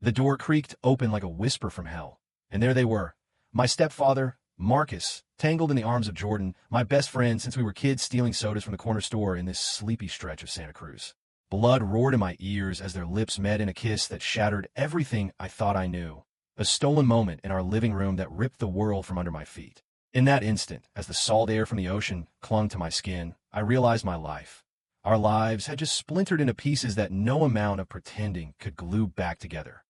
The door creaked open like a whisper from hell, and there they were, my stepfather, Marcus, tangled in the arms of Jordan, my best friend since we were kids stealing sodas from the corner store in this sleepy stretch of Santa Cruz. Blood roared in my ears as their lips met in a kiss that shattered everything I thought I knew. A stolen moment in our living room that ripped the world from under my feet. In that instant, as the salt air from the ocean clung to my skin, I realized my life. Our lives had just splintered into pieces that no amount of pretending could glue back together.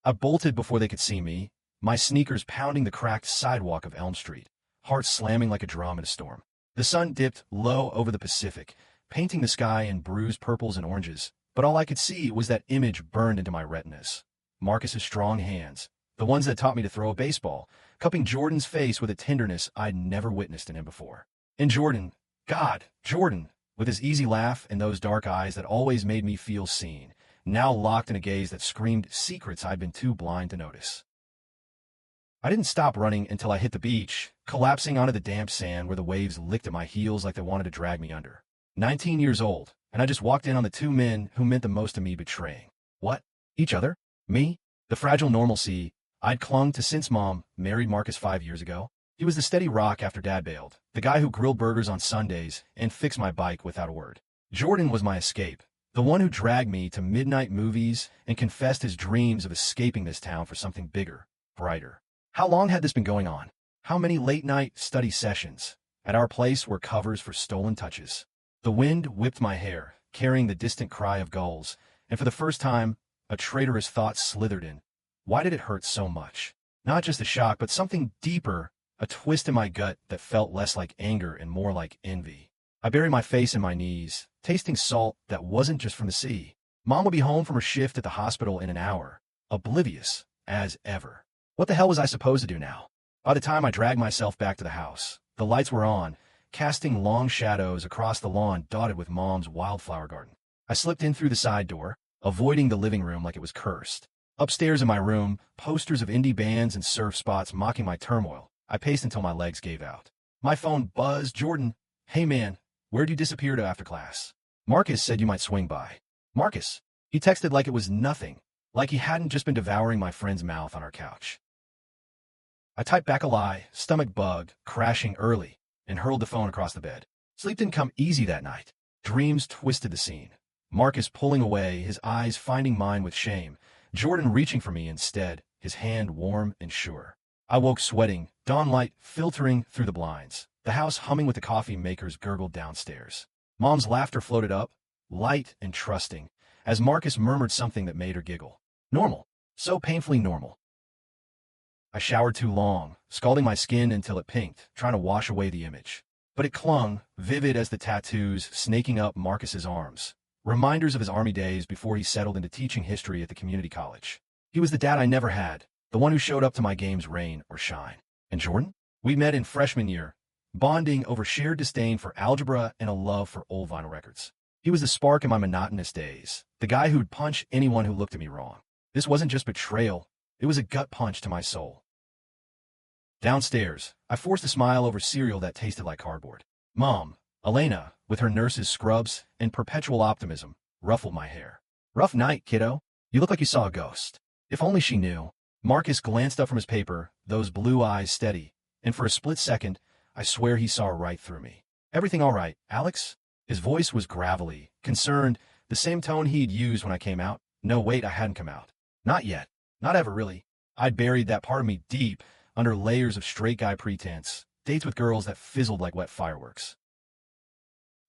I bolted before they could see me, my sneakers pounding the cracked sidewalk of Elm Street, heart slamming like a drum in a storm. The sun dipped low over the Pacific, painting the sky in bruised purples and oranges, but all I could see was that image burned into my retinas. Marcus's strong hands, the ones that taught me to throw a baseball, cupping Jordan's face with a tenderness I'd never witnessed in him before. And Jordan, God, Jordan, with his easy laugh and those dark eyes that always made me feel seen, now locked in a gaze that screamed secrets I'd been too blind to notice. I didn't stop running until I hit the beach, collapsing onto the damp sand where the waves licked at my heels like they wanted to drag me under. 19 years old, and I just walked in on the two men who meant the most to me betraying. What? Each other? Me? The fragile normalcy I'd clung to since Mom married Marcus 5 years ago. He was the steady rock after Dad bailed, the guy who grilled burgers on Sundays and fixed my bike without a word. Jordan was my escape, the one who dragged me to midnight movies and confessed his dreams of escaping this town for something bigger, brighter. How long had this been going on? How many late-night study sessions? At our place were covers for stolen touches. The wind whipped my hair, carrying the distant cry of gulls, and for the first time, a traitorous thought slithered in. Why did it hurt so much? Not just a shock, but something deeper, a twist in my gut that felt less like anger and more like envy. I buried my face in my knees, tasting salt that wasn't just from the sea. Mom would be home from her shift at the hospital in an hour, oblivious as ever. What the hell was I supposed to do now? By the time I dragged myself back to the house, the lights were on, casting long shadows across the lawn dotted with Mom's wildflower garden. I slipped in through the side door, avoiding the living room like it was cursed. Upstairs in my room, posters of indie bands and surf spots mocking my turmoil. I paced until my legs gave out. My phone buzzed. Jordan, hey man, where'd you disappear to after class? Marcus said you might swing by. Marcus? He texted like it was nothing, like he hadn't just been devouring my friend's mouth on our couch. I typed back a lie, stomach bug, crashing early, and hurled the phone across the bed. Sleep didn't come easy that night. Dreams twisted the scene. Marcus pulling away, his eyes finding mine with shame. Jordan reaching for me instead, his hand warm and sure. I woke sweating, dawn light filtering through the blinds. The house humming with the coffee makers gurgled downstairs. Mom's laughter floated up, light and trusting, as Marcus murmured something that made her giggle. Normal. So painfully normal. I showered too long, scalding my skin until it pinked, trying to wash away the image. But it clung, vivid as the tattoos snaking up Marcus's arms. Reminders of his army days before he settled into teaching history at the community college. He was the dad I never had, the one who showed up to my games rain or shine. And Jordan? We met in freshman year, bonding over shared disdain for algebra and a love for old vinyl records. He was the spark in my monotonous days, the guy who'd punch anyone who looked at me wrong. This wasn't just betrayal, it was a gut punch to my soul. Downstairs, I forced a smile over cereal that tasted like cardboard. Mom, Elena, with her nurse's scrubs and perpetual optimism, ruffled my hair. Rough night, kiddo. You look like you saw a ghost. If only she knew. Marcus glanced up from his paper, those blue eyes steady, and for a split second, I swear he saw right through me. Everything all right, Alex? His voice was gravelly, concerned, the same tone he'd used when I came out. No, wait, I hadn't come out. Not yet. Not ever, really. I'd buried that part of me deep, under layers of straight guy pretense, dates with girls that fizzled like wet fireworks.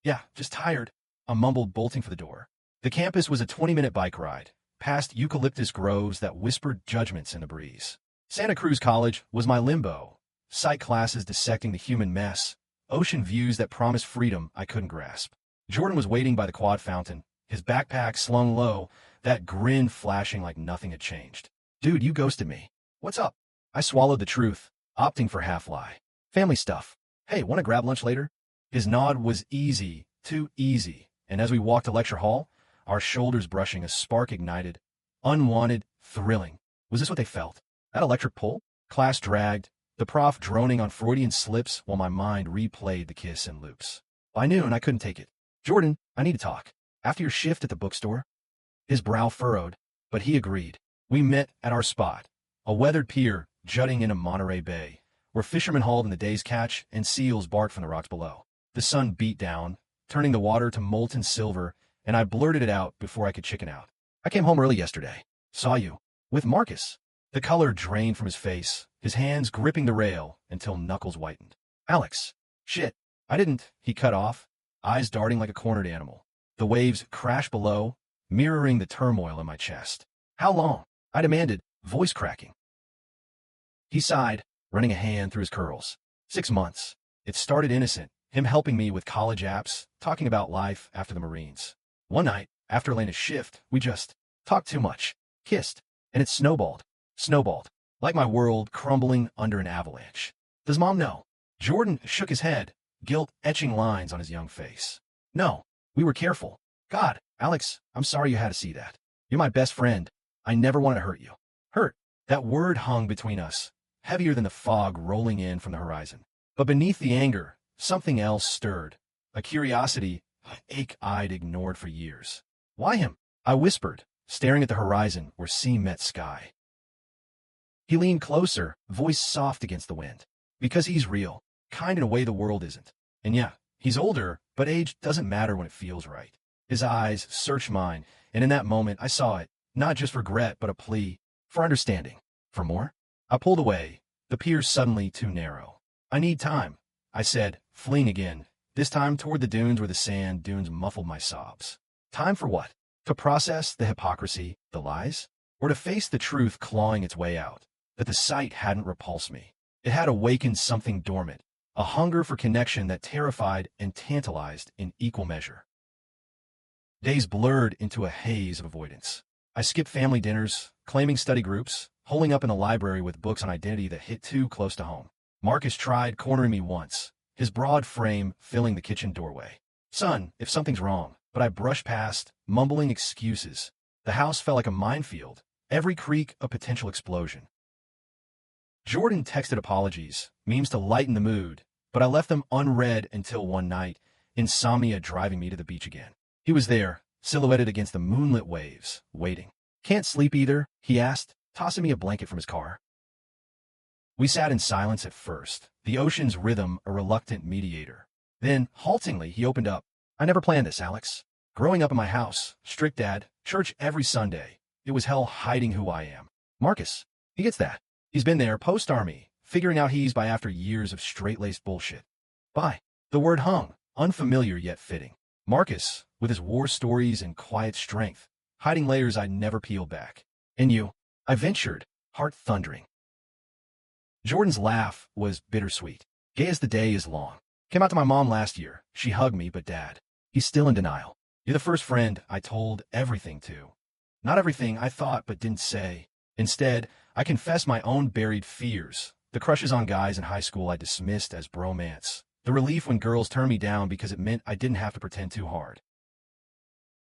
Yeah, just tired, I mumbled, bolting for the door. The campus was a 20-minute bike ride, past eucalyptus groves that whispered judgments in the breeze. Santa Cruz College was my limbo, psych classes dissecting the human mess, ocean views that promised freedom I couldn't grasp. Jordan was waiting by the quad fountain, his backpack slung low, that grin flashing like nothing had changed. Dude, you ghosted me. What's up? I swallowed the truth, opting for half lie. Family stuff. Hey, want to grab lunch later? His nod was easy, too easy, and as we walked to lecture hall, our shoulders brushing, a spark ignited. Unwanted, thrilling. Was this what they felt? That electric pull? Class dragged, the prof droning on Freudian slips while my mind replayed the kiss in loops. By noon, I couldn't take it. Jordan, I need to talk. After your shift at the bookstore? His brow furrowed, but he agreed. We met at our spot, a weathered pier jutting into Monterey Bay, where fishermen hauled in the day's catch and seals barked from the rocks below. The sun beat down, turning the water to molten silver, and I blurted it out before I could chicken out. I came home early yesterday. Saw you. With Marcus. The color drained from his face, his hands gripping the rail until knuckles whitened. Alex. Shit. I didn't, he cut off, eyes darting like a cornered animal. The waves crashed below, mirroring the turmoil in my chest. How long? I demanded, voice cracking. He sighed, running a hand through his curls. 6 months. It started innocent, him helping me with college apps, talking about life after the Marines. One night, after Elena's shift, we just talked too much, kissed, and it snowballed, like my world crumbling under an avalanche. Does Mom know? Jordan shook his head, guilt etching lines on his young face. No, we were careful. God, Alex, I'm sorry you had to see that. You're my best friend. I never wanted to hurt you. Hurt. That word hung between us, heavier than the fog rolling in from the horizon. But beneath the anger, something else stirred, a curiosity ache-eyed ignored for years. Why him? I whispered, staring at the horizon where sea met sky. He leaned closer, voice soft against the wind. Because he's real, kind in a way the world isn't. And yeah, he's older, but age doesn't matter when it feels right. His eyes searched mine, and in that moment I saw it, not just regret, but a plea for understanding. For more? I pulled away, the pier suddenly too narrow. I need time, I said, fleeing again, this time toward the dunes where the sand dunes muffled my sobs. Time for what? To process the hypocrisy, the lies? Or to face the truth clawing its way out? That the sight hadn't repulsed me. It had awakened something dormant, a hunger for connection that terrified and tantalized in equal measure. Days blurred into a haze of avoidance. I skipped family dinners, claiming study groups, holing up in the library with books on identity that hit too close to home. Marcus tried cornering me once, his broad frame filling the kitchen doorway. Son, if something's wrong, but I brushed past, mumbling excuses. The house felt like a minefield, every creak a potential explosion. Jordan texted apologies, memes to lighten the mood, but I left them unread until one night, insomnia driving me to the beach again. He was there, silhouetted against the moonlit waves, waiting. Can't sleep either, he asked, tossing me a blanket from his car. We sat in silence at first, the ocean's rhythm a reluctant mediator. Then, haltingly, he opened up. I never planned this, Alex. Growing up in my house, strict dad, church every Sunday, it was hell hiding who I am. Marcus, he gets that. He's been there post-army, figuring out he's by after years of straight-laced bullshit. Bye. The word hung, unfamiliar yet fitting. Marcus, with his war stories and quiet strength, hiding layers I'd never peeled back. And you? I ventured, heart thundering. Jordan's laugh was bittersweet. Gay as the day is long. Came out to my mom last year. She hugged me, but Dad, he's still in denial. You're the first friend I told everything to. Not everything I thought but didn't say. Instead, I confessed my own buried fears, the crushes on guys in high school I dismissed as bromance, the relief when girls turned me down because it meant I didn't have to pretend too hard.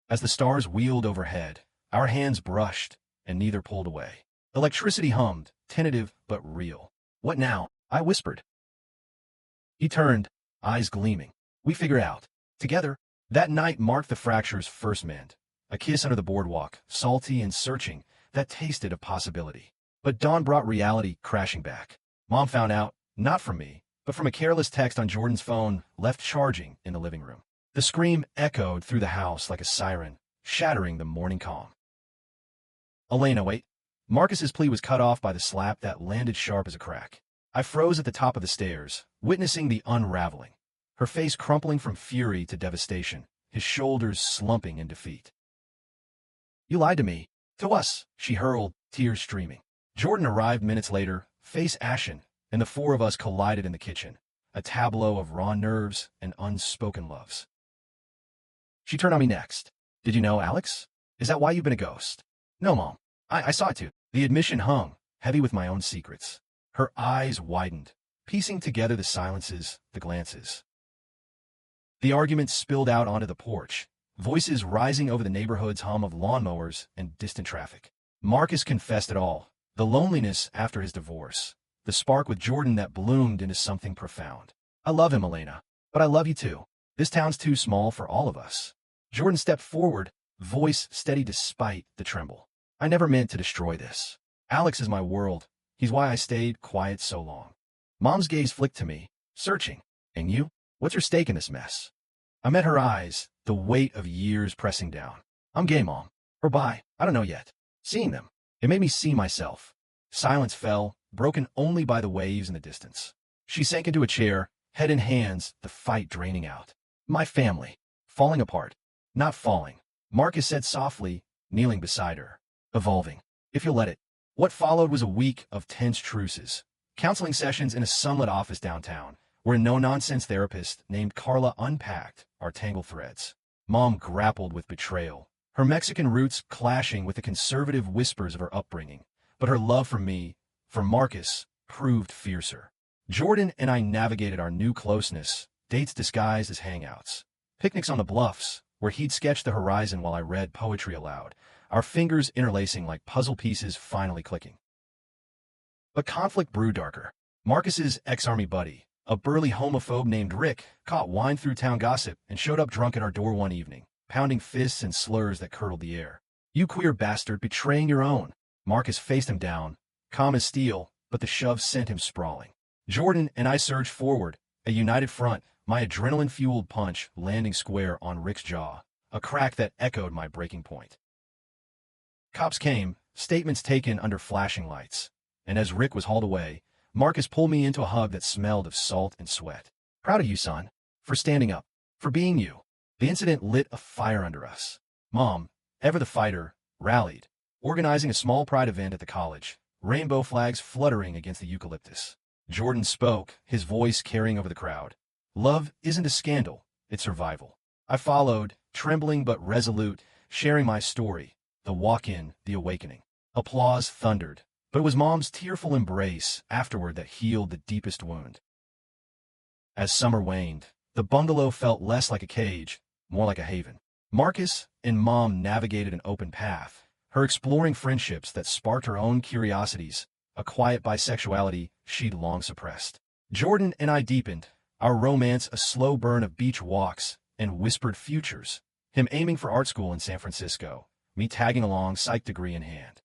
As the stars wheeled overhead, our hands brushed, and neither pulled away. Electricity hummed, tentative but real. What now? I whispered. He turned, eyes gleaming. We figure out. Together. That night marked the fracture's first mend. A kiss under the boardwalk, salty and searching, that tasted of possibility. But dawn brought reality crashing back. Mom found out, not from me, but from a careless text on Jordan's phone left charging in the living room. The scream echoed through the house like a siren, shattering the morning calm. Elena, wait. Marcus's plea was cut off by the slap that landed sharp as a crack. I froze at the top of the stairs, witnessing the unraveling. Her face crumpling from fury to devastation, his shoulders slumping in defeat. You lied to me. To us, she hurled, tears streaming. Jordan arrived minutes later, face ashen, and the four of us collided in the kitchen, a tableau of raw nerves and unspoken loves. She turned on me next. Did you know, Alex? Is that why you've been a ghost? No, Mom. I saw it too. The admission hung, heavy with my own secrets. Her eyes widened, piecing together the silences, the glances. The argument spilled out onto the porch, voices rising over the neighborhood's hum of lawnmowers and distant traffic. Marcus confessed it all, the loneliness after his divorce, the spark with Jordan that bloomed into something profound. I love him, Elena, but I love you too. This town's too small for all of us. Jordan stepped forward, voice steady despite the tremble. I never meant to destroy this. Alex is my world. He's why I stayed quiet so long. Mom's gaze flicked to me, searching. And you? What's your stake in this mess? I met her eyes, the weight of years pressing down. I'm gay, Mom. Or bi, I don't know yet. Seeing them, it made me see myself. Silence fell, broken only by the waves in the distance. She sank into a chair, head in hands, the fight draining out. My family. Falling apart. Not falling. Marcus said softly, kneeling beside her. Evolving. If you'll let it. What followed was a week of tense truces. Counseling sessions in a sunlit office downtown, where a no-nonsense therapist named Carla unpacked our tangled threads. Mom grappled with betrayal, her Mexican roots clashing with the conservative whispers of her upbringing. But her love for me, for Marcus, proved fiercer. Jordan and I navigated our new closeness, dates disguised as hangouts. Picnics on the bluffs, where he'd sketch the horizon while I read poetry aloud, our fingers interlacing like puzzle pieces finally clicking. But conflict brewed darker. Marcus's ex-army buddy, a burly homophobe named Rick, caught wine through town gossip and showed up drunk at our door one evening, pounding fists and slurs that curdled the air. You queer bastard, betraying your own. Marcus faced him down, calm as steel, but the shove sent him sprawling. Jordan and I surged forward, a united front, my adrenaline-fueled punch landing square on Rick's jaw, a crack that echoed my breaking point. Cops came, statements taken under flashing lights, and as Rick was hauled away, Marcus pulled me into a hug that smelled of salt and sweat. Proud of you, son, for standing up, for being you. The incident lit a fire under us. Mom, ever the fighter, rallied, organizing a small pride event at the college, rainbow flags fluttering against the eucalyptus. Jordan spoke, his voice carrying over the crowd. Love isn't a scandal, it's survival. I followed, trembling but resolute, sharing my story, the walk-in, the awakening. Applause thundered, but it was Mom's tearful embrace afterward that healed the deepest wound. As summer waned, the bungalow felt less like a cage, more like a haven. Marcus and Mom navigated an open path, her exploring friendships that sparked her own curiosities, a quiet bisexuality she'd long suppressed. Jordan and I deepened, our romance a slow burn of beach walks and whispered futures, him aiming for art school in San Francisco, me tagging along, psych degree in hand.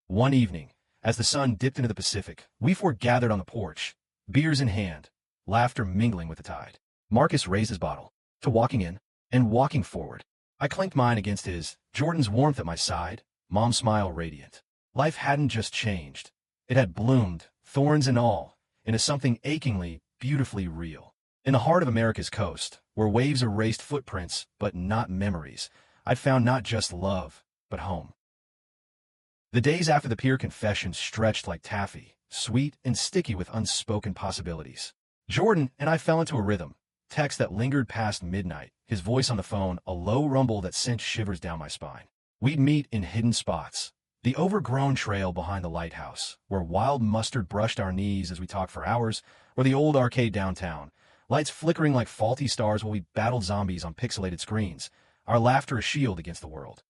One evening, as the sun dipped into the Pacific, we four gathered on the porch, beers in hand, laughter mingling with the tide. Marcus raised his bottle, to walking in, and walking forward. I clinked mine against his, Jordan's warmth at my side, Mom's smile radiant. Life hadn't just changed. It had bloomed, thorns and all, into something achingly, beautifully real. In the heart of America's coast, where waves erased footprints, but not memories, I'd found not just love, but home. The days after the pier confession stretched like taffy, sweet and sticky with unspoken possibilities. Jordan and I fell into a rhythm, text that lingered past midnight, his voice on the phone, a low rumble that sent shivers down my spine. We'd meet in hidden spots. The overgrown trail behind the lighthouse, where wild mustard brushed our knees as we talked for hours, or the old arcade downtown, lights flickering like faulty stars while we battled zombies on pixelated screens, our laughter a shield against the world.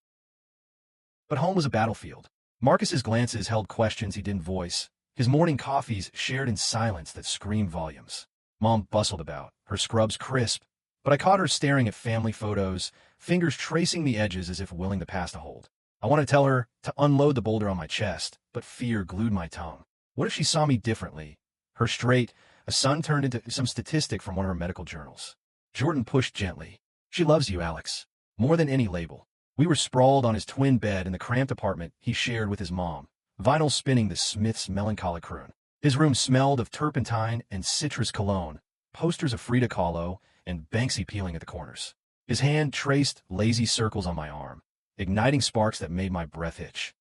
But home was a battlefield. Marcus's glances held questions he didn't voice, his morning coffees shared in silence that screamed volumes. Mom bustled about, her scrubs crisp, but I caught her staring at family photos, fingers tracing the edges as if willing to pass the hold. I wanted to tell her to unload the boulder on my chest, but fear glued my tongue. What if she saw me differently? Her straight, a son turned into some statistic from one of her medical journals. Jordan pushed gently. She loves you, Alex. More than any label. We were sprawled on his twin bed in the cramped apartment he shared with his mom, vinyl spinning the Smiths' melancholic croon. His room smelled of turpentine and citrus cologne, posters of Frida Kahlo, and Banksy peeling at the corners. His hand traced lazy circles on my arm, igniting sparks that made my breath itch.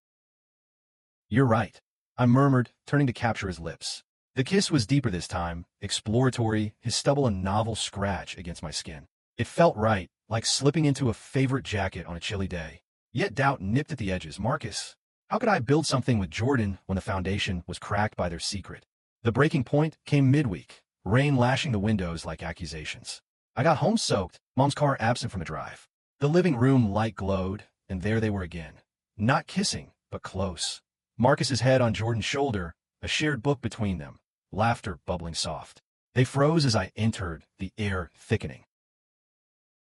You're right, I murmured, turning to capture his lips. The kiss was deeper this time, exploratory, his stubble a novel scratch against my skin. It felt right, like slipping into a favorite jacket on a chilly day. Yet doubt nipped at the edges. Marcus, how could I build something with Jordan when the foundation was cracked by their secret? The breaking point came midweek, rain lashing the windows like accusations. I got home soaked, Mom's car absent from the drive. The living room light glowed, and there they were again. Not kissing, but close. Marcus's head on Jordan's shoulder, a shared book between them, laughter bubbling soft. They froze as I entered, the air thickening.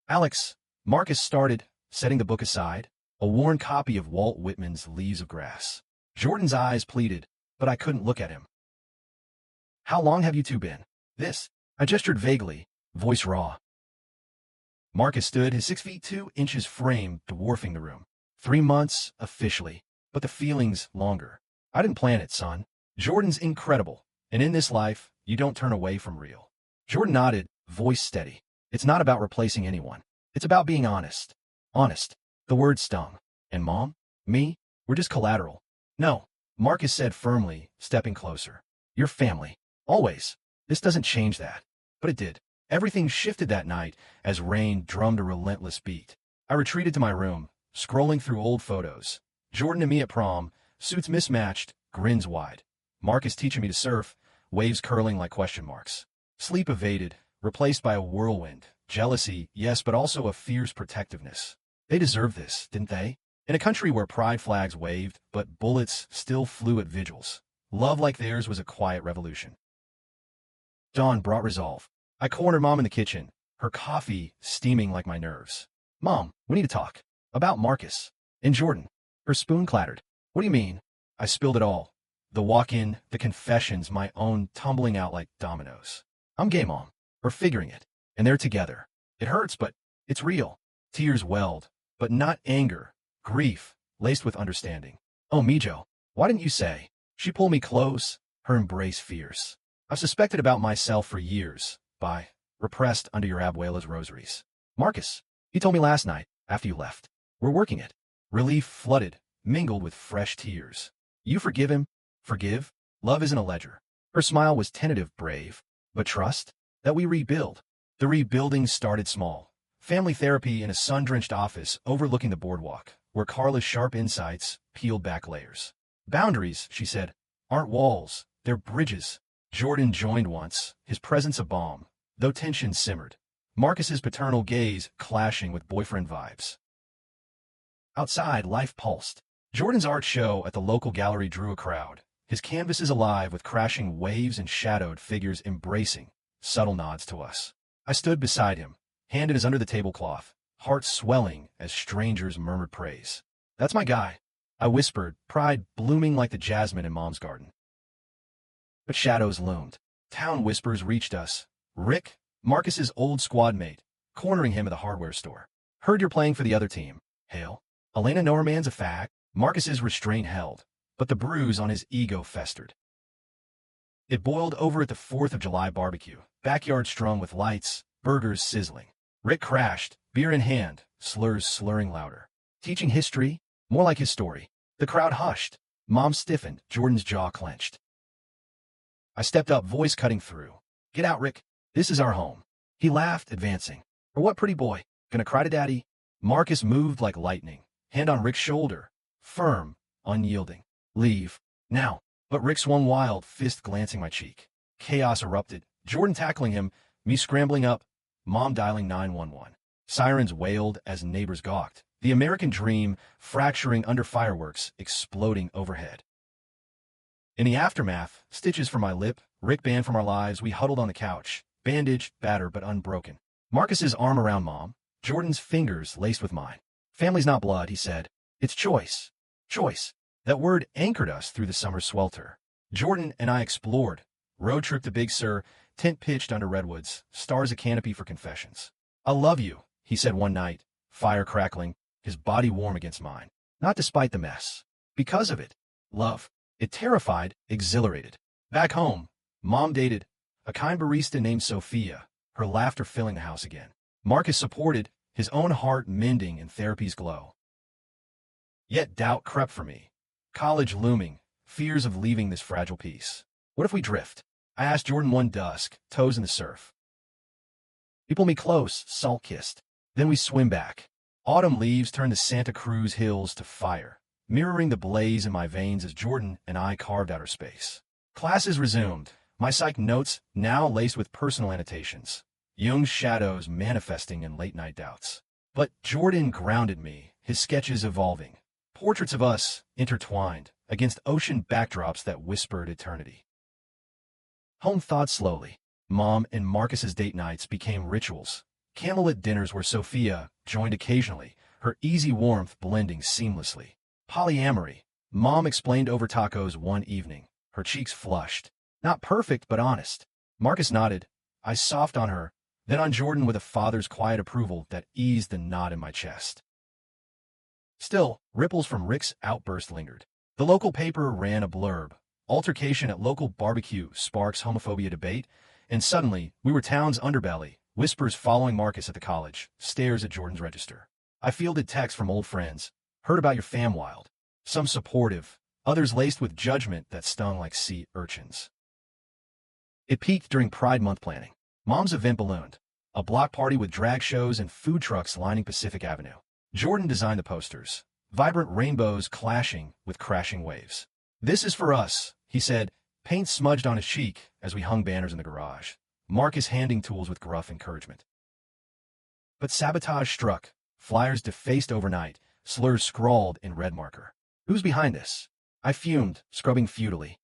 Alex, Marcus started, setting the book aside. a worn copy of Walt Whitman's Leaves of Grass. Jordan's eyes pleaded, but I couldn't look at him. How long have you two been? This. I gestured vaguely, voice raw. Marcus stood, his 6 feet 2 inches frame dwarfing the room. 3 months, officially, but the feeling's longer. I didn't plan it, son. Jordan's incredible, and in this life, you don't turn away from real. Jordan nodded, voice steady. It's not about replacing anyone. It's about being honest. Honest. The word stung. And Mom? Me? We're just collateral. No, Marcus said firmly, stepping closer. Your family. Always. This doesn't change that. But it did. Everything shifted that night as rain drummed a relentless beat. I retreated to my room, scrolling through old photos. Jordan and me at prom, suits mismatched, grins wide. Marcus teaching me to surf, waves curling like question marks. Sleep evaded, replaced by a whirlwind. Jealousy, yes, but also a fierce protectiveness. They deserved this, didn't they? In a country where pride flags waved, but bullets still flew at vigils. Love like theirs was a quiet revolution. Dawn brought resolve. I cornered Mom in the kitchen, her coffee steaming like my nerves. Mom, we need to talk. About Marcus. And Jordan. Her spoon clattered. What do you mean? I spilled it all. The walk-in, the confessions, my own tumbling out like dominoes. I'm gay, Mom. We're figuring it. And they're together. It hurts, but it's real. Tears welled, but not anger. Grief, laced with understanding. Oh, Mijo, why didn't you say? She pulled me close, her embrace fierce. I've suspected about myself for years, repressed under your abuela's rosaries. Marcus, you told me last night, after you left. We're working it. Relief flooded, mingled with fresh tears. You forgive him? Forgive? Love isn't a ledger. Her smile was tentative, brave. But trust? That we rebuild. The rebuilding started small. Family therapy in a sun-drenched office overlooking the boardwalk, where Carla's sharp insights peeled back layers. Boundaries, she said, aren't walls, they're bridges. Jordan joined once, his presence a balm, though tension simmered. Marcus's paternal gaze clashing with boyfriend vibes. Outside, life pulsed. Jordan's art show at the local gallery drew a crowd, his canvases alive with crashing waves and shadowed figures embracing, subtle nods to us. I stood beside him, hand in his under the tablecloth, heart swelling as strangers murmured praise. That's my guy, I whispered, pride blooming like the jasmine in Mom's garden. But shadows loomed. Town whispers reached us. Rick, Marcus's old squad mate, cornering him at the hardware store. Heard you're playing for the other team. Hail. Elena know her man's a fag. Marcus's restraint held, but the bruise on his ego festered. It boiled over at the 4th of July barbecue, backyard strung with lights, burgers sizzling. Rick crashed, beer in hand, slurs slurring louder. Teaching history? More like his story. The crowd hushed. Mom stiffened, Jordan's jaw clenched. I stepped up, voice cutting through. Get out, Rick. This is our home. He laughed, advancing. For what, pretty boy? Gonna cry to daddy? Marcus moved like lightning, hand on Rick's shoulder. Firm, unyielding. Leave. Now. But Rick swung wild, fist glancing my cheek. Chaos erupted. Jordan tackling him, me scrambling up, Mom dialing 911. Sirens wailed as neighbors gawked. The American dream fracturing under fireworks, exploding overhead. In the aftermath, stitches from my lip, Rick banned from our lives, we huddled on the couch, bandaged, battered, but unbroken. Marcus's arm around Mom, Jordan's fingers laced with mine. Family's not blood, he said. It's choice. Choice. That word anchored us through the summer swelter. Jordan and I explored. Road trip to Big Sur, tent pitched under redwoods, stars a canopy for confessions. I love you, he said one night, fire crackling, his body warm against mine. Not despite the mess. Because of it. Love. It terrified, exhilarated. Back home, Mom dated a kind barista named Sophia, her laughter filling the house again. Marcus supported, his own heart mending in therapy's glow. Yet doubt crept for me. College looming, fears of leaving this fragile piece. What if we drift? I asked Jordan one dusk, toes in the surf. He pulled me close, salt-kissed. Then we swim back. Autumn leaves turned the Santa Cruz hills to fire, mirroring the blaze in my veins as Jordan and I carved out our space. Classes resumed, my psych notes now laced with personal annotations. Jung's shadows manifesting in late-night doubts. But Jordan grounded me, his sketches evolving. Portraits of us, intertwined, against ocean backdrops that whispered eternity. Home thawed slowly. Mom and Marcus's date nights became rituals. Candlelit dinners where Sophia joined occasionally, her easy warmth blending seamlessly. Polyamory, Mom explained over tacos one evening, her cheeks flushed. Not perfect, but honest. Marcus nodded, eyes soft on her, then on Jordan with a father's quiet approval that eased the knot in my chest. Still, ripples from Rick's outburst lingered. The local paper ran a blurb. Altercation at local barbecue sparks homophobia debate, and suddenly, we were town's underbelly, whispers following Marcus at the college, stares at Jordan's register. I fielded texts from old friends, heard about your fam wild. Some supportive, others laced with judgment that stung like sea urchins. It peaked during Pride Month planning. Mom's event ballooned. A block party with drag shows and food trucks lining Pacific Avenue. Jordan designed the posters, vibrant rainbows clashing with crashing waves. "This is for us," he said, paint smudged on his cheek as we hung banners in the garage. Marcus handing tools with gruff encouragement. But sabotage struck, flyers defaced overnight, slurs scrawled in red marker. Who's behind this? I fumed, scrubbing futilely.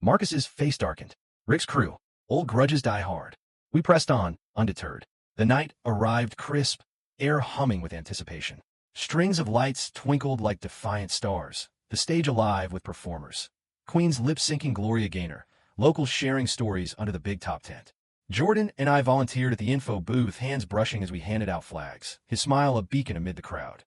Marcus's face darkened. Rick's crew. Old grudges die hard. We pressed on, undeterred. The night arrived crisp, air humming with anticipation. Strings of lights twinkled like defiant stars, the stage alive with performers. Queens lip-syncing Gloria Gaynor, locals sharing stories under the big top tent. Jordan and I volunteered at the info booth, hands brushing as we handed out flags, his smile a beacon amid the crowd.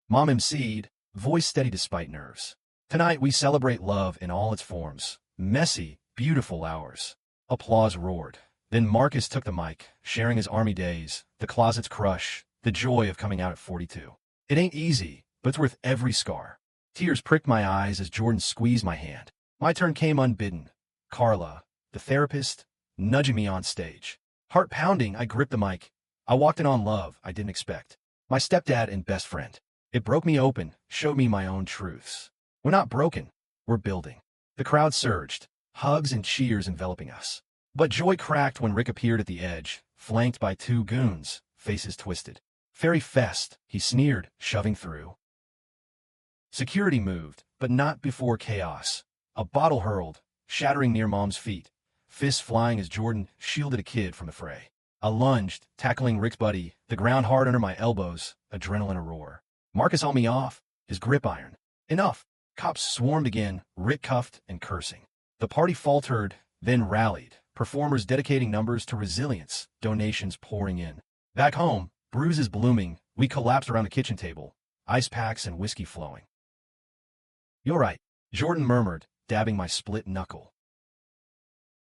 Mom emceed, voice steady despite nerves. Tonight we celebrate love in all its forms. Messy, beautiful hours. Applause roared. Then Marcus took the mic, sharing his army days, the closet's crush, the joy of coming out at 42. It ain't easy, but it's worth every scar. Tears pricked my eyes as Jordan squeezed my hand. My turn came unbidden. Carla, the therapist, nudging me on stage. Heart pounding, I gripped the mic. I walked in on love I didn't expect. My stepdad and best friend. It broke me open, showed me my own truths. We're not broken, we're building. The crowd surged, hugs and cheers enveloping us. But joy cracked when Rick appeared at the edge, flanked by two goons, faces twisted. Fairy Fest, he sneered, shoving through. Security moved, but not before chaos. A bottle hurled, shattering near Mom's feet, fists flying as Jordan shielded a kid from the fray. I lunged, tackling Rick's buddy, the ground hard under my elbows, adrenaline a roar. Marcus hauled me off, his grip iron. Enough. Cops swarmed again, Rick cuffed and cursing. The party faltered, then rallied, performers dedicating numbers to resilience, donations pouring in. Back home, bruises blooming, we collapsed around the kitchen table, ice packs and whiskey flowing. "You're right," Jordan murmured, dabbing my split knuckle.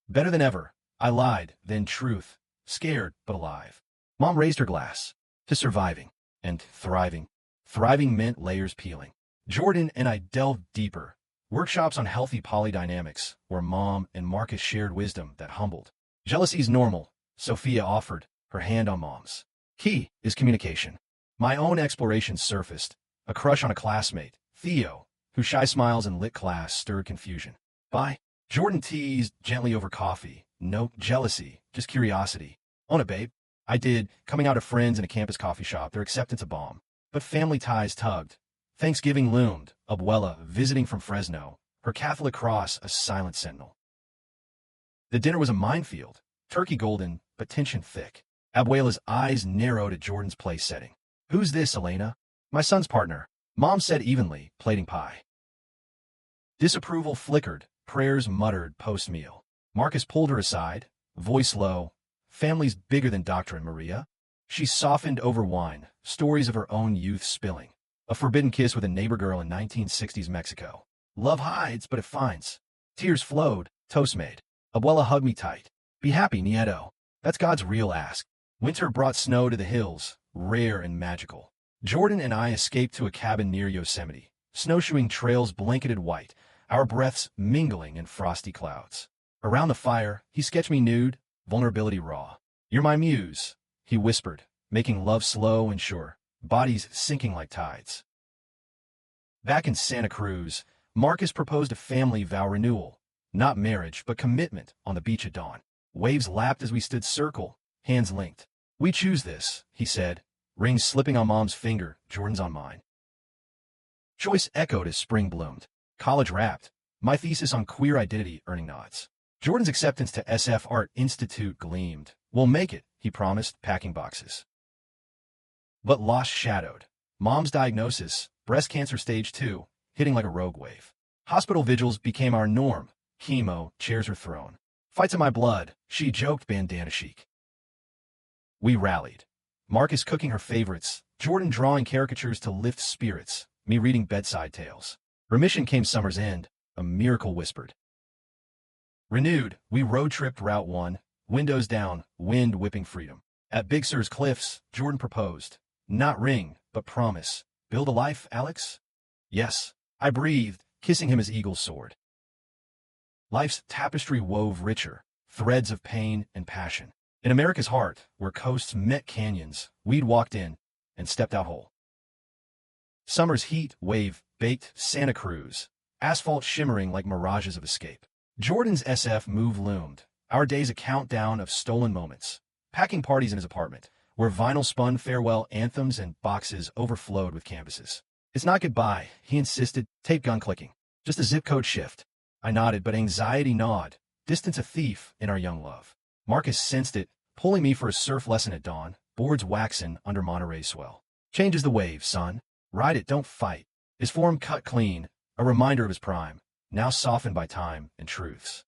"Better than ever," I lied, then truth, scared but alive. Mom raised her glass. To surviving. And thriving. Thriving meant layers peeling. Jordan and I delved deeper. Workshops on healthy polydynamics, where Mom and Marcus shared wisdom that humbled. Jealousy's normal, Sophia offered, her hand on Mom's. Key is communication. My own exploration surfaced. A crush on a classmate, Theo, whose shy smiles in lit class stirred confusion. Bye. Jordan teased gently over coffee. No jealousy, just curiosity. Own it, babe. I did, coming out of friends in a campus coffee shop, their acceptance a bomb. But family ties tugged. Thanksgiving loomed, Abuela visiting from Fresno, her Catholic cross a silent sentinel. The dinner was a minefield, turkey golden, but tension thick. Abuela's eyes narrowed at Jordan's place setting. "Who's this, Elena?" "My son's partner," Mom said evenly, plating pie. Disapproval flickered, prayers muttered post-meal. Marcus pulled her aside, voice low. "Family's bigger than doctrine, Maria." She softened over wine, stories of her own youth spilling. A forbidden kiss with a neighbor girl in 1960s Mexico. Love hides, but it finds. Tears flowed, toast made. Abuela hugged me tight. "Be happy, Nieto. That's God's real ask." Winter brought snow to the hills, rare and magical. Jordan and I escaped to a cabin near Yosemite, snowshoeing trails blanketed white, our breaths mingling in frosty clouds. Around the fire, he sketched me nude, vulnerability raw. "You're my muse," he whispered, making love slow and sure, bodies sinking like tides. Back in Santa Cruz, Marcus proposed a family vow renewal. Not marriage, but commitment on the beach at dawn. Waves lapped as we stood circle, hands linked. "We choose this," he said, rings slipping on Mom's finger, Jordan's on mine. Choice echoed as spring bloomed. College wrapped. My thesis on queer identity earning nods. Jordan's acceptance to SF Art Institute gleamed. "We'll make it," he promised, packing boxes. but lost shadowed. Mom's diagnosis, breast cancer stage 2, hitting like a rogue wave. Hospital vigils became our norm. Chemo, chairs were thrown. Fights in my blood, she joked bandana chic. We rallied. Marcus cooking her favorites, Jordan drawing caricatures to lift spirits, me reading bedside tales. Remission came summer's end, a miracle whispered. Renewed, we road-tripped Route 1, windows down, wind whipping freedom. At Big Sur's cliffs, Jordan proposed. Not ring, but promise. Build a life, Alex? Yes, I breathed, kissing him as eagles soared. Life's tapestry wove richer, threads of pain and passion. In America's heart, where coasts met canyons, we'd walked in and stepped out whole. Summer's heat wave baked Santa Cruz, asphalt shimmering like mirages of escape. Jordan's SF move loomed, our days a countdown of stolen moments. Packing parties in his apartment, where vinyl spun farewell anthems and boxes overflowed with canvases. It's not goodbye, he insisted, tape gun clicking. Just a zip code shift. I nodded, but anxiety gnawed. Distance a thief in our young love. Marcus sensed it, pulling me for a surf lesson at dawn, boards waxing under Monterey's swell. Change is the wave, son. Ride it, don't fight. His form cut clean, a reminder of his prime, now softened by time and truths.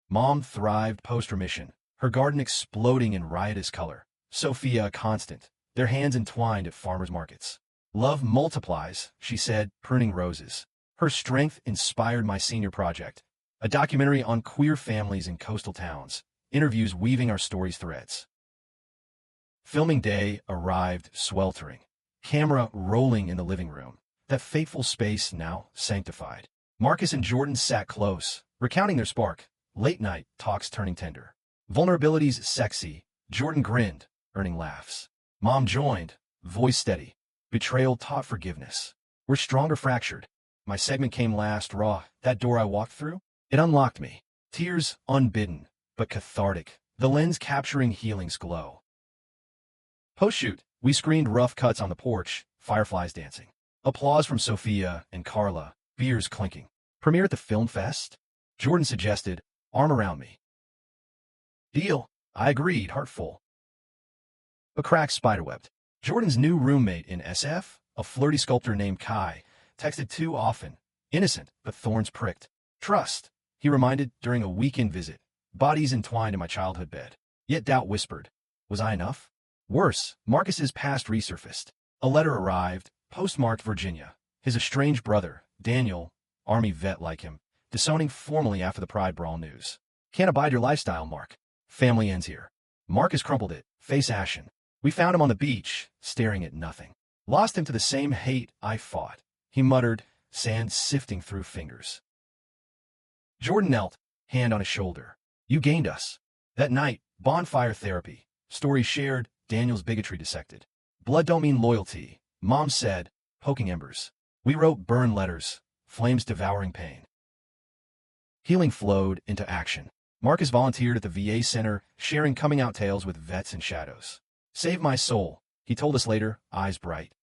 Mom thrived post-remission, her garden exploding in riotous color. Sophia a constant, their hands entwined at farmers' markets. Love multiplies, she said, pruning roses. Her strength inspired my senior project, a documentary on queer families in coastal towns, interviews weaving our story's threads. Filming day arrived sweltering, camera rolling in the living room, that fateful space now sanctified. Marcus and Jordan sat close, recounting their spark, late-night talks turning tender. Vulnerabilities sexy, Jordan grinned, earning laughs. Mom joined, voice steady. Betrayal taught forgiveness. We're strong or fractured. My segment came last, raw. That door I walked through, it unlocked me. Tears unbidden, but cathartic. The lens capturing healing's glow. Post-shoot, we screened rough cuts on the porch, fireflies dancing. Applause from Sophia and Carla, beers clinking. Premiere at the film fest? Jordan suggested, arm around me. Deal, I agreed, heart full. A crack spiderwebbed. Jordan's new roommate in SF, a flirty sculptor named Kai, texted too often. Innocent, but thorns pricked. Trust, he reminded during a weekend visit. Bodies entwined in my childhood bed. Yet doubt whispered. Was I enough? Worse, Marcus's past resurfaced. A letter arrived, postmarked Virginia. His estranged brother, Daniel, Army vet like him, disowning formally after the Pride Brawl news. Can't abide your lifestyle, Mark. Family ends here. Marcus crumpled it, face ashen. We found him on the beach, staring at nothing. Lost him to the same hate I fought. He muttered, sand sifting through fingers. Jordan knelt, hand on his shoulder. You gained us. That night, bonfire therapy. Story shared, Daniel's bigotry dissected. Blood don't mean loyalty, Mom said, poking embers. We wrote burn letters, flames devouring pain. Healing flowed into action. Marcus volunteered at the VA center, sharing coming-out tales with vets and shadows. Save my soul, he told us later, eyes bright.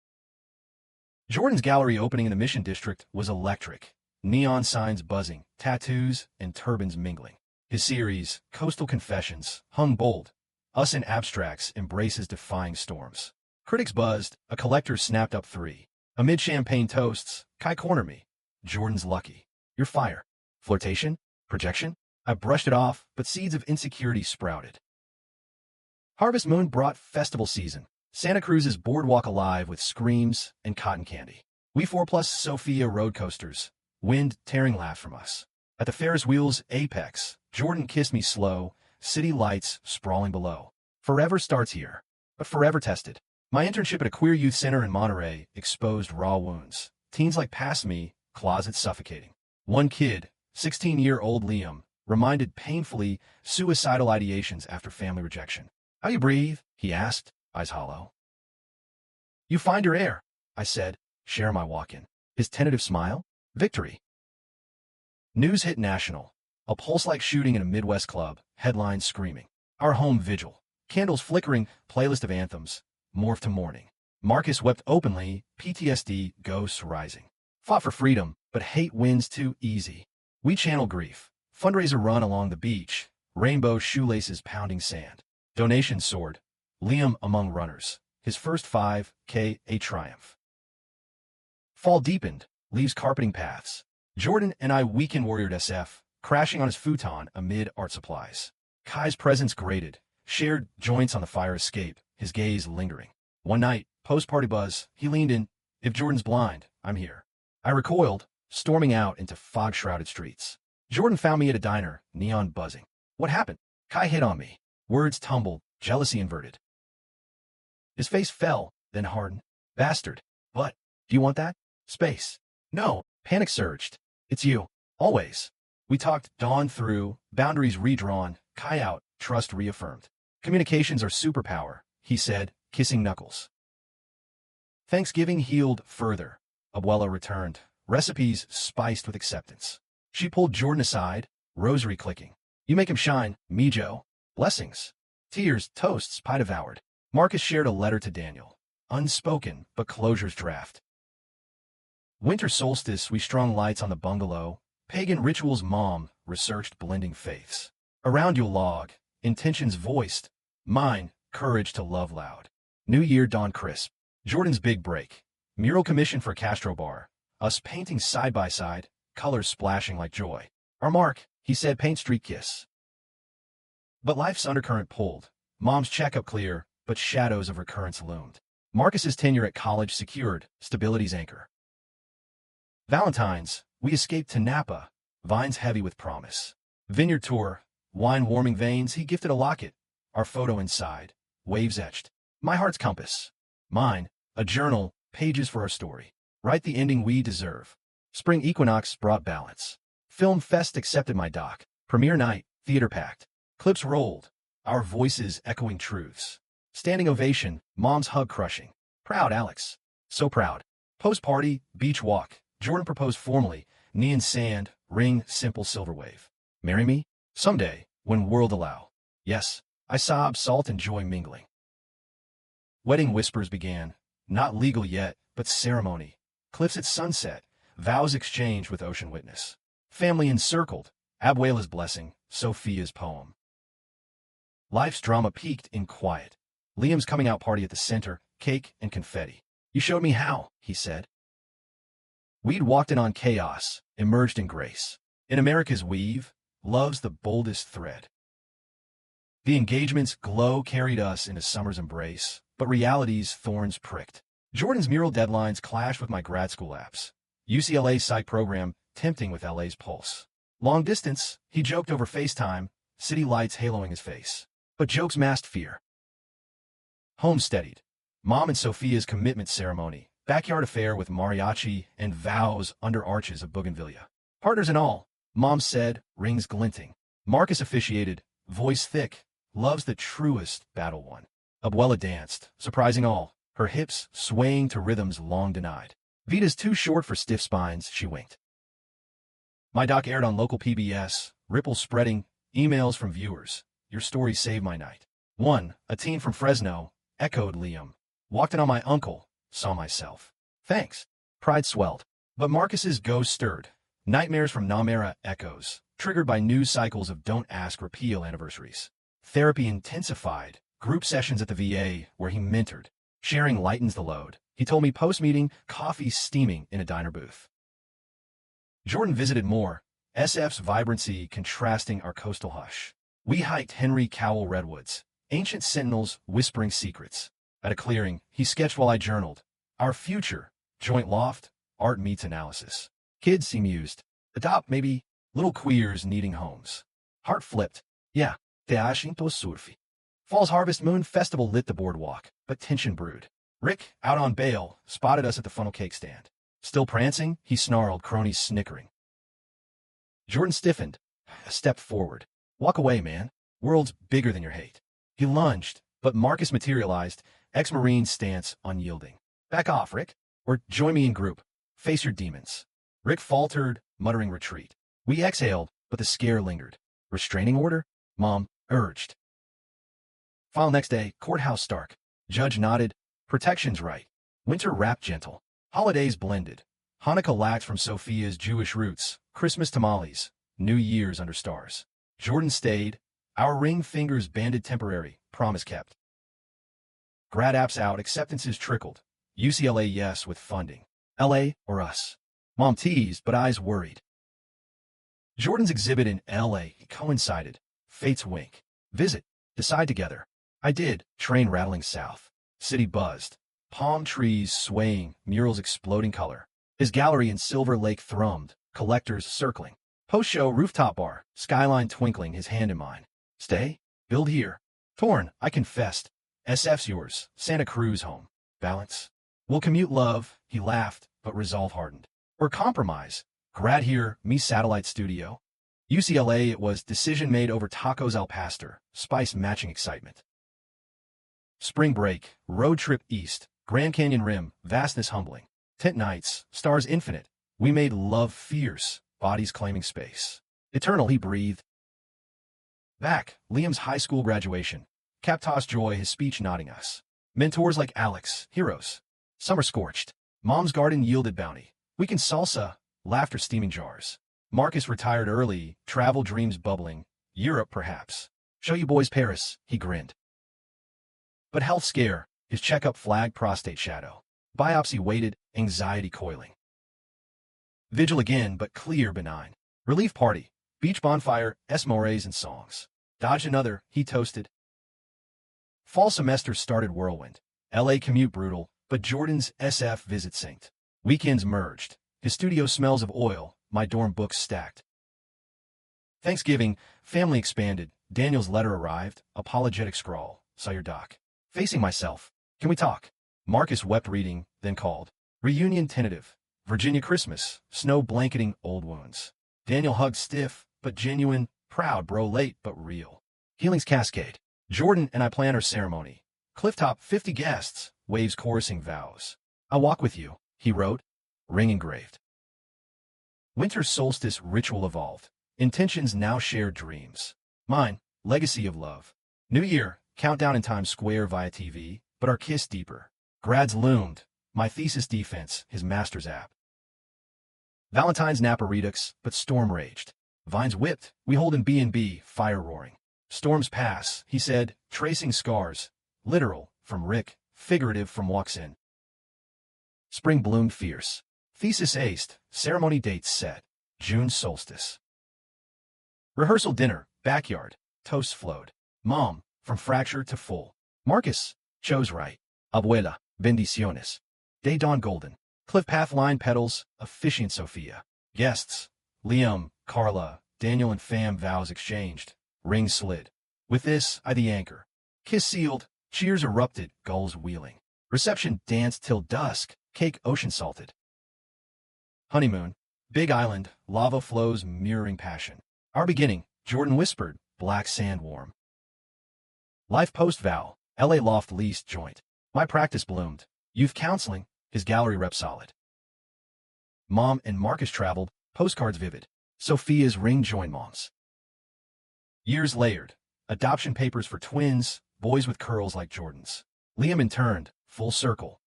Jordan's gallery opening in the Mission District was electric. Neon signs buzzing, tattoos and turbans mingling. His series, Coastal Confessions, hung bold. Us in abstracts embraces defying storms. Critics buzzed, a collector snapped up 3. Amid champagne toasts, Kai cornered me. Jordan's lucky. You're fire. Flirtation? Projection? I brushed it off, but seeds of insecurity sprouted. Harvest Moon brought festival season. Santa Cruz's boardwalk alive with screams and cotton candy. We 4+ Sophia road coasters. Wind tearing laugh from us. At the Ferris wheel's apex, Jordan kissed me slow, city lights sprawling below. Forever starts here, but forever tested. My internship at a queer youth center in Monterey exposed raw wounds. Teens like past me, closets suffocating. One kid, 16-year-old Liam, reminded painfully suicidal ideations after family rejection. How you breathe? He asked, eyes hollow. You find your air, I said, share my walk-in. His tentative smile? Victory. News hit national. A pulse-like shooting in a Midwest club, headlines screaming. Our home vigil. Candles flickering, playlist of anthems, morphed to mourning. Marcus wept openly, PTSD, ghosts rising. Fought for freedom, but hate wins too easy. We channel grief. Fundraiser run along the beach, rainbow shoelaces pounding sand. Donations soared. Liam among runners, His first 5K, a triumph. Fall deepened, leaves carpeting paths. Jordan and I weekend warriored SF, crashing on his futon amid art supplies. Kai's presence grated, shared joints on the fire escape, his gaze lingering. One night, post-party buzz, he leaned in. If Jordan's blind, I'm here. I recoiled, storming out into fog-shrouded streets. Jordan found me at a diner, neon buzzing. What happened? Kai hit on me. Words tumbled, jealousy inverted. His face fell, then hardened. Bastard. What? Do you want that? Space. No. Panic surged. It's you. Always. We talked dawn through, boundaries redrawn, Kai out, trust reaffirmed. Communications are superpower, he said, kissing knuckles. Thanksgiving healed further. Abuela returned, recipes spiced with acceptance. She pulled Jordan aside, rosary clicking. You make him shine, me Joe. Blessings. Tears, toasts, pie devoured. Marcus shared a letter to Daniel. Unspoken, but closure's draft. Winter solstice, we strung lights on the bungalow. Pagan rituals, mom researched blending faiths. Around you log, intentions voiced. Mine, courage to love loud. New Year dawn crisp. Jordan's big break. Mural commission for Castro Bar. Us painting side by side, colors splashing like joy. Our mark, he said, paint street kiss. But life's undercurrent pulled. Mom's checkup clear, but shadows of recurrence loomed. Marcus's tenure at college secured, stability's anchor. Valentine's, we escaped to Napa, vines heavy with promise. Vineyard tour, wine warming veins, he gifted a locket. Our photo inside, waves etched. My heart's compass. Mine, a journal, pages for our story. Write the ending we deserve. Spring equinox brought balance. Film fest accepted my doc. Premiere night, theater packed. Clips rolled, our voices echoing truths. Standing ovation, mom's hug crushing. Proud Alex. So proud. Post-party, beach walk. Jordan proposed formally. Neon sand, ring, simple silver wave. Marry me? Someday, when world allow. Yes, I sobbed, salt and joy mingling. Wedding whispers began. Not legal yet, but ceremony. Cliffs at sunset. Vows exchanged with ocean witness. Family encircled. Abuela's blessing. Sophia's poem. Life's drama peaked in quiet. Liam's coming out party at the center, cake and confetti. You showed me how, he said. We'd walked in on chaos, emerged in grace. In America's weave, love's the boldest thread. The engagement's glow carried us into summer's embrace, but reality's thorns pricked. Jordan's mural deadlines clashed with my grad school apps. UCLA's psych program, tempting with LA's pulse. Long distance, he joked over FaceTime, city lights haloing his face. But jokes masked fear. Home steadied. Mom and Sophia's commitment ceremony. Backyard affair with mariachi and vows under arches of bougainvillea. Partners and all, Mom said, rings glinting. Marcus officiated, voice thick, love's the truest battle won. Abuela danced, surprising all, her hips swaying to rhythms long denied. Vita's too short for stiff spines, she winked. My doc aired on local PBS, ripples spreading, emails from viewers. Your story saved my night. One, a teen from Fresno, echoed Liam. Walked in on my uncle, saw myself. Thanks. Pride swelled. But Marcus's ghost stirred. Nightmares from Namera echoes, triggered by news cycles of don't ask repeal anniversaries. Therapy intensified. Group sessions at the VA where he mentored. Sharing lightens the load. He told me post-meeting, coffee steaming in a diner booth. Jordan visited more, SF's vibrancy contrasting our coastal hush. We hiked Henry Cowell redwoods, ancient sentinels whispering secrets. At a clearing, he sketched while I journaled. Our future, joint loft, art meets analysis. Kids seem used. Adopt maybe, little queers needing homes. Heart flipped. Yeah, te ashinto surfi. Fall's Harvest Moon Festival lit the boardwalk, but tension brewed. Rick, out on bail, spotted us at the funnel cake stand. Still prancing, he snarled, cronies snickering. Jordan stiffened, stepped forward. Walk away, man. World's bigger than your hate. He lunged, but Marcus materialized, ex-Marine stance unyielding. Back off, Rick, or join me in group. Face your demons. Rick faltered, muttering retreat. We exhaled, but the scare lingered. Restraining order? Mom urged. File next day, courthouse stark. Judge nodded. Protection's right. Winter wrapped gentle. Holidays blended. Hanukkah lacked from Sophia's Jewish roots. Christmas tamales. New Year's under stars. Jordan stayed. Our ring fingers banded temporary. Promise kept. Grad apps out, acceptances trickled. UCLA yes with funding. LA or us? Mom teased, but eyes worried. Jordan's exhibit in LA coincided. Fate's wink. Visit. Decide together. I did. Train rattling south. City buzzed. Palm trees swaying, murals exploding color. His gallery in Silver Lake thrummed, collectors circling. Post-show rooftop bar, skyline twinkling, his hand in mine. Stay? Build here. Torn, I confessed. SF's yours, Santa Cruz home. Balance? We'll commute love, he laughed, but resolve hardened. Or compromise. Grad here, me satellite studio. UCLA it was, decision made over tacos al pastor, spice matching excitement. Spring break, road trip east, Grand Canyon rim, vastness humbling. Tent nights, stars infinite. We made love fierce, bodies claiming space. Eternal, he breathed. Back, Liam's high school graduation. Cap toss joy, his speech nodding us. Mentors like Alex, heroes. Summer scorched. Mom's garden yielded bounty. Weekend salsa, laughter steaming jars. Marcus retired early, travel dreams bubbling. Europe, perhaps. Show you boys Paris, he grinned. But health scare, his checkup flagged prostate shadow. Biopsy waited, anxiety coiling. Vigil again, but clear, benign. Relief party, beach bonfire, esmores and songs. Dodged another, he toasted. Fall semester started whirlwind. LA commute brutal, but Jordan's SF visit synced. Weekends merged. His studio smells of oil, my dorm books stacked. Thanksgiving, family expanded. Daniel's letter arrived, apologetic scrawl. Saw your doc. Facing myself. Can we talk? Marcus wept reading, then called. Reunion tentative. Virginia Christmas, snow blanketing old wounds. Daniel hugged stiff, but genuine, proud bro late but real. Healings cascade. Jordan and I plan our ceremony. Clifftop 50 guests, waves chorusing vows. I'll walk with you, he wrote. Ring engraved. Winter solstice ritual evolved. Intentions now shared dreams. Mine, legacy of love. New Year, countdown in Times Square via TV, but our kiss deeper. Grads loomed. My thesis defense, his master's app. Valentine's Napa redux, but storm raged. Vines whipped, we hold in B&B, fire roaring. Storms pass, he said, tracing scars. Literal, from Rick, figurative from walks in. Spring bloomed fierce. Thesis aced, ceremony dates set. June solstice. Rehearsal dinner, backyard, toasts flowed. Mom, from fracture to full. Marcus, chose right. Abuela, bendiciones. Day dawn golden. Cliff path line petals, officiant Sophia. Guests, Liam, Carla, Daniel and fam vows exchanged. Ring slid. With this, I the anchor. Kiss sealed, cheers erupted, gulls wheeling. Reception danced till dusk, cake ocean salted. Honeymoon, Big Island, lava flows mirroring passion. Our beginning, Jordan whispered, black sand warm. Life post-vow, LA loft leased joint. My practice bloomed. Youth counseling, his gallery rep solid. Mom and Marcus traveled, postcards vivid. Sophia's ring join moms. Years layered. Adoption papers for twins, boys with curls like Jordan's. Liam interned, full circle.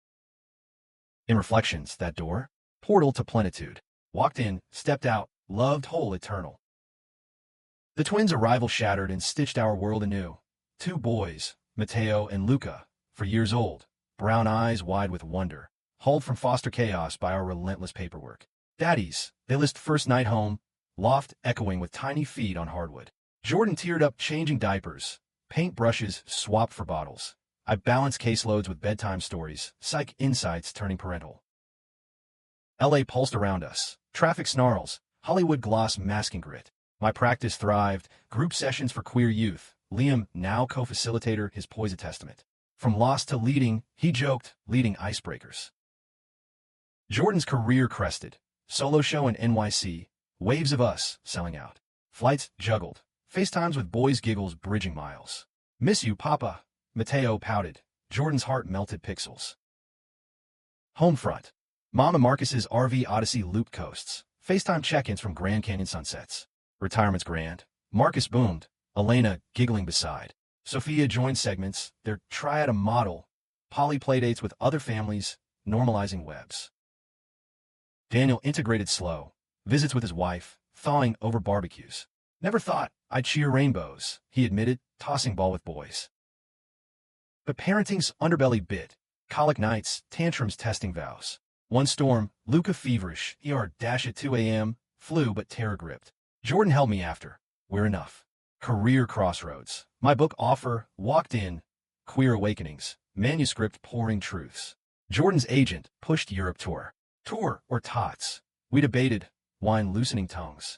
In reflections, that door, portal to plenitude. Walked in, stepped out, loved whole eternal. The twins' arrival shattered and stitched our world anew. Two boys, Mateo and Luca, for years old, brown eyes wide with wonder, hauled from foster chaos by our relentless paperwork. Daddies, they list first night home, loft echoing with tiny feet on hardwood. Jordan teared up changing diapers, paint brushes swapped for bottles. I balanced caseloads with bedtime stories, psych insights turning parental. LA pulsed around us, traffic snarls, Hollywood gloss masking grit. My practice thrived, group sessions for queer youth. Liam, now co-facilitator, his poise a testament. From lost to leading, he joked, leading icebreakers. Jordan's career crested. Solo show in NYC, waves of us selling out. Flights juggled, FaceTimes with boys' giggles bridging miles. Miss you, Papa, Mateo pouted. Jordan's heart melted pixels. Homefront. Mom and Marcus's RV Odyssey looped coasts. FaceTime check-ins from Grand Canyon sunsets. Retirement's grand. Marcus boomed. Elena giggling beside. Sophia joined segments, their triad a model. Poly playdates with other families, normalizing webs. Daniel integrated slow. Visits with his wife, thawing over barbecues. Never thought I'd cheer rainbows, he admitted, tossing ball with boys. But parenting's underbelly bit. Colic nights, tantrums, testing vows. One storm, Luca feverish, dash at 2 a.m., flu but terror-gripped. Jordan held me after. We're enough. Career crossroads. My book offer, walked in. Queer awakenings. Manuscript pouring truths. Jordan's agent pushed Europe tour. Tour or tots. We debated. Wine loosening tongues.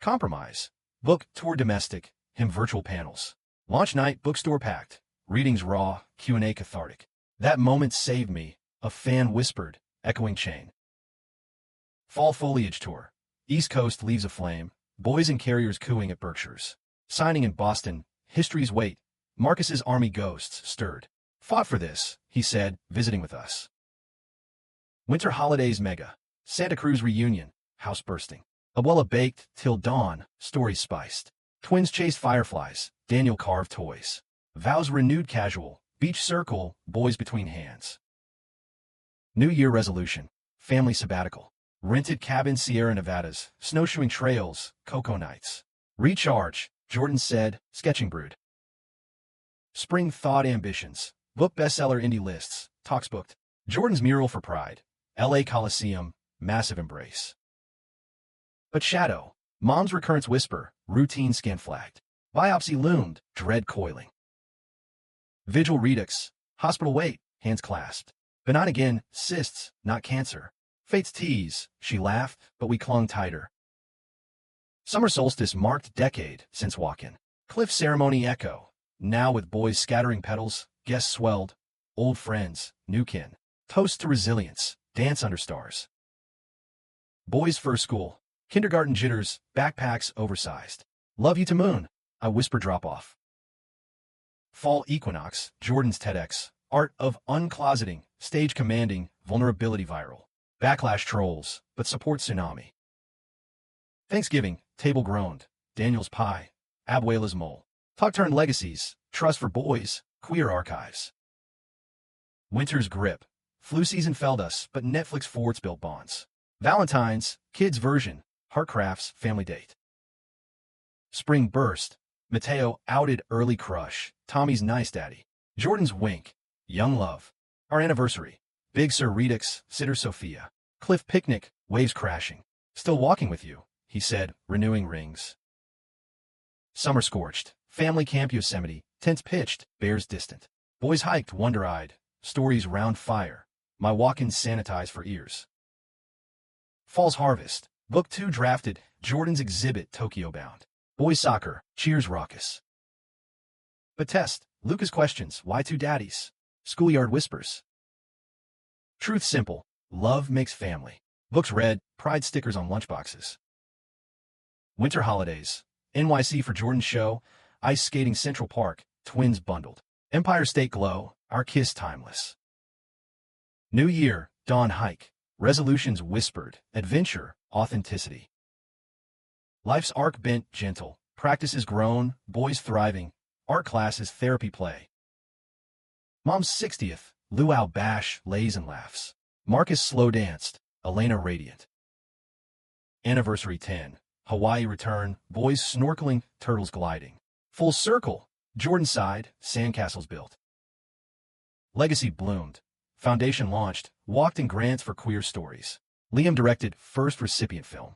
Compromise. Book, tour domestic. Him virtual panels. Launch night, bookstore packed. Readings raw, Q&A cathartic. That moment saved me. A fan whispered, echoing chain. Fall foliage tour. East Coast leaves aflame. Boys and carriers cooing at Berkshire's. Signing in Boston. History's weight. Marcus's army ghosts stirred. Fought for this, he said, visiting with us. Winter holidays mega. Santa Cruz reunion. House bursting. Abuela baked till dawn. Stories spiced. Twins chased fireflies. Daniel carved toys. Vows renewed casual. Beach circle. Boys between hands. New Year resolution. Family sabbatical. Rented cabin Sierra Nevadas. Snowshoeing trails. Cocoa nights. Recharge, Jordan said, sketching brood. Spring thought ambitions. Book bestseller indie lists. Talks booked. Jordan's mural for Pride. LA Coliseum. Massive embrace. But shadow. Mom's recurrence whisper. Routine scan flagged. Biopsy loomed. Dread coiling. Vigil redux. Hospital wait. Hands clasped. Benign again. Cysts, not cancer. Fate's tease. She laughed, but we clung tighter. Summer solstice marked decade since walk-in. Cliff ceremony echo. Now with boys scattering petals, guests swelled. Old friends, new kin. Toast to resilience. Dance under stars. Boys first school. Kindergarten jitters. Backpacks oversized. Love you to moon. I whisper drop off. Fall equinox. Jordan's TEDx. Art of uncloseting. Stage commanding. Vulnerability viral. Backlash trolls, but support tsunami. Thanksgiving. Table groaned. Daniel's pie. Abuela's mole. Talk turned legacies. Trust for boys. Queer archives. Winter's grip. Flu season felled us, but Netflix forwards built bonds. Valentine's. Kids version. Heartcrafts. Family date. Spring burst. Mateo outed early crush. Tommy's nice daddy. Jordan's wink. Young love. Our anniversary. Big Sur Redux. Sitter Sophia. Cliff picnic. Waves crashing. Still walking with you, he said, renewing rings. Summer scorched. Family camp Yosemite. Tents pitched. Bears distant. Boys hiked wonder-eyed. Stories round fire. My walk-ins sanitized for ears. Fall's harvest. Book 2 drafted. Jordan's exhibit Tokyo bound. Boys soccer. Cheers raucous. But test. Luca's questions. Why two daddies? Schoolyard whispers. Truth simple. Love makes family. Books read. Pride stickers on lunchboxes. Winter holidays. NYC for Jordan's show. Ice skating Central Park. Twins bundled. Empire State Glow. Our kiss timeless. New Year. Dawn hike. Resolutions whispered. Adventure. Authenticity. Life's arc bent gentle. Practices grown. Boys thriving. Art classes therapy play. Mom's 60th. Luau bash. Lays and laughs. Marcus slow danced. Elena radiant. Anniversary 10. Hawaii return. Boys snorkeling. Turtles gliding. Full circle. Jordan sighed. Sandcastles built. Legacy bloomed. Foundation launched. Walked in grants for queer stories. Liam directed first recipient film.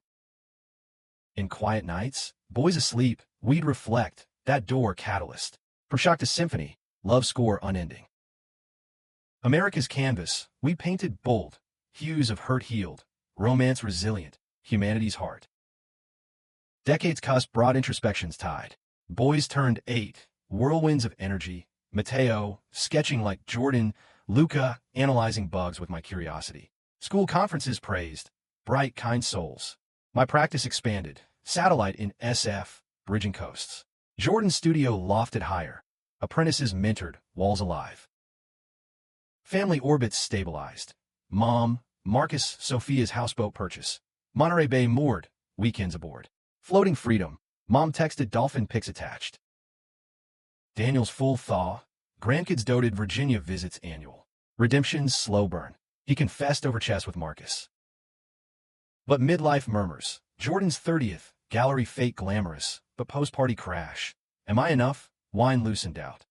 In quiet nights, boys asleep, we'd reflect. That door catalyst. From shock to symphony. Love score unending. America's canvas. We painted bold. Hues of hurt healed. Romance resilient. Humanity's heart. Decades cusp brought introspections tied. Boys turned 8. Whirlwinds of energy. Mateo, sketching like Jordan. Luca, analyzing bugs with my curiosity. School conferences praised. Bright, kind souls. My practice expanded. Satellite in SF, bridging coasts. Jordan's studio lofted higher. Apprentices mentored, walls alive. Family orbits stabilized. Mom, Marcus, Sophia's houseboat purchase. Monterey Bay moored, weekends aboard. Floating freedom. Mom texted dolphin pics attached. Daniel's full thaw. Grandkids doted Virginia visits annual. Redemption's slow burn. He confessed over chess with Marcus. But midlife murmurs. Jordan's 30th. Gallery fake glamorous, but post-party crash. Am I enough? Wine loosened doubt.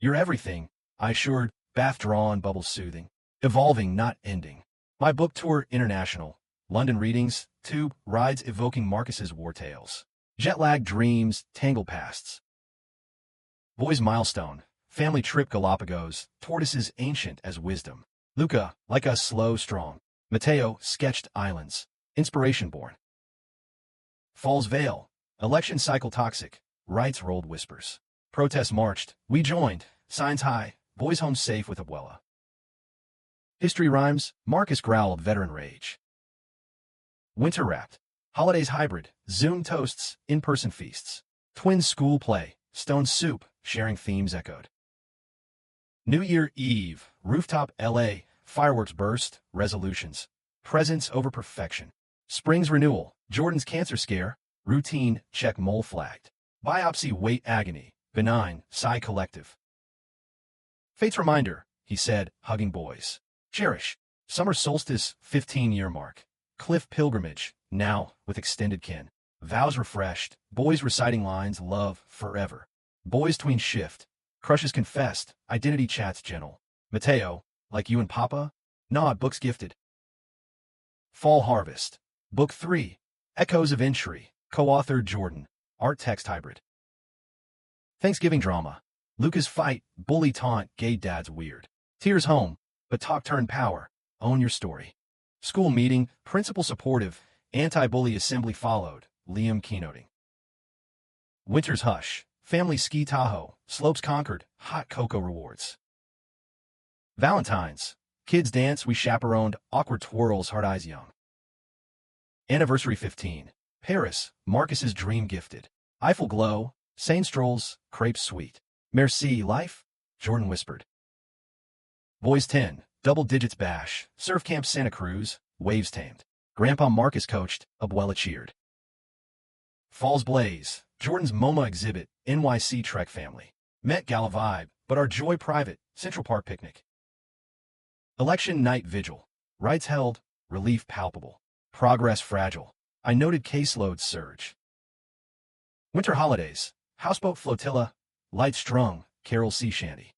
You're everything, I assured, bath drawn, bubbles soothing. Evolving, not ending. My book tour international. London readings, tube, rides evoking Marcus's war tales. Jet-lagged dreams, tangled pasts. Boy's milestone. Family trip Galapagos, tortoises ancient as wisdom. Luca, like us slow, strong. Mateo, sketched islands. Inspiration born. Falls Vale. Election cycle toxic. Rights rolled whispers. Protests marched. We joined. Signs high. Boys home safe with abuela. History rhymes. Marcus growled veteran rage. Winter wrapped. Holidays hybrid. Zoom toasts. In-person feasts. Twins school play. Stone soup. Sharing themes echoed. New Year Eve. Rooftop LA. Fireworks burst. Resolutions. Presence over perfection. Spring's renewal. Jordan's cancer scare. Routine. Check mole flagged. Biopsy weight agony. Benign. Sigh collective. Fate's reminder, he said, hugging boys. Cherish. Summer solstice, 15-year mark. Cliff pilgrimage, now, with extended kin. Vows refreshed. Boys reciting lines, love, forever. Boys tween shift. Crushes confessed. Identity chats gentle. Mateo, like you and Papa? Nod, books gifted. Fall harvest. Book 3. Echoes of Entry. Co-authored Jordan. Art text hybrid. Thanksgiving drama. Luca's fight, bully taunt, gay dad's weird. Tears home, but talk turn power. Own your story. School meeting, principal supportive, anti-bully assembly followed, Liam keynoting. Winter's hush. Family ski Tahoe. Slopes conquered. Hot cocoa rewards. Valentine's. Kids dance we chaperoned. Awkward twirls. Hard eyes young. Anniversary 15. Paris. Marcus's dream gifted. Eiffel glow. Sane strolls. Crepes sweet. Merci life? Jordan whispered. Boys 10. Double digits bash. Surf camp Santa Cruz. Waves tamed. Grandpa Marcus coached. Abuela cheered. Falls blaze. Jordan's MoMA exhibit. NYC Trek family. Met Gala vibe, but our joy private. Central Park picnic. Election night vigil. Rights held. Relief palpable. Progress fragile. I noted caseloads surge. Winter holidays. Houseboat flotilla. Light strung. Carol sea shanty.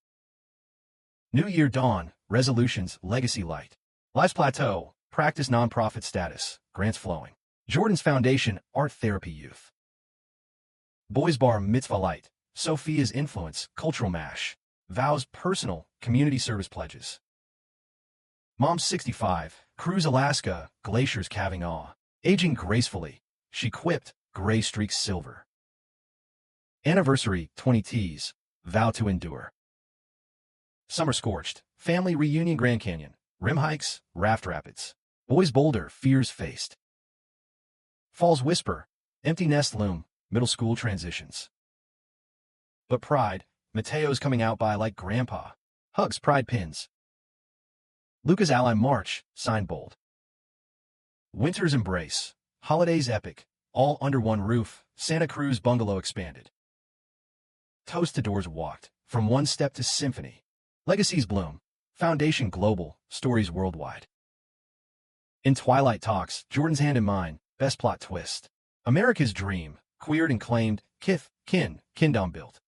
New Year dawn. Resolutions. Legacy light. Life's plateau. Practice nonprofit status. Grants flowing. Jordan's foundation. Art therapy youth. Boys bar mitzvah light. Sophia's influence. Cultural mash. Vows personal. Community service pledges. Mom's 65. Cruise Alaska. Glaciers calving awe. Aging gracefully. She quipped. Gray streaks silver. Anniversary. 20 T's. Vow to endure. Summer scorched. Family reunion Grand Canyon. Rim hikes. Raft rapids. Boys boulder. Fears faced. Falls whisper. Empty nest loom. Middle school transitions. But pride. Mateo's coming out by like grandpa. Hugs pride pins. Luca's ally march. Sign bold. Winter's embrace. Holidays epic. All under one roof. Santa Cruz bungalow expanded. Toast to doors walked. From one step to symphony. Legacies bloom. Foundation global. Stories worldwide. In Twilight talks, Jordan's hand in mine. Best plot twist. America's dream. Queered and claimed. Kith. Kingdom built.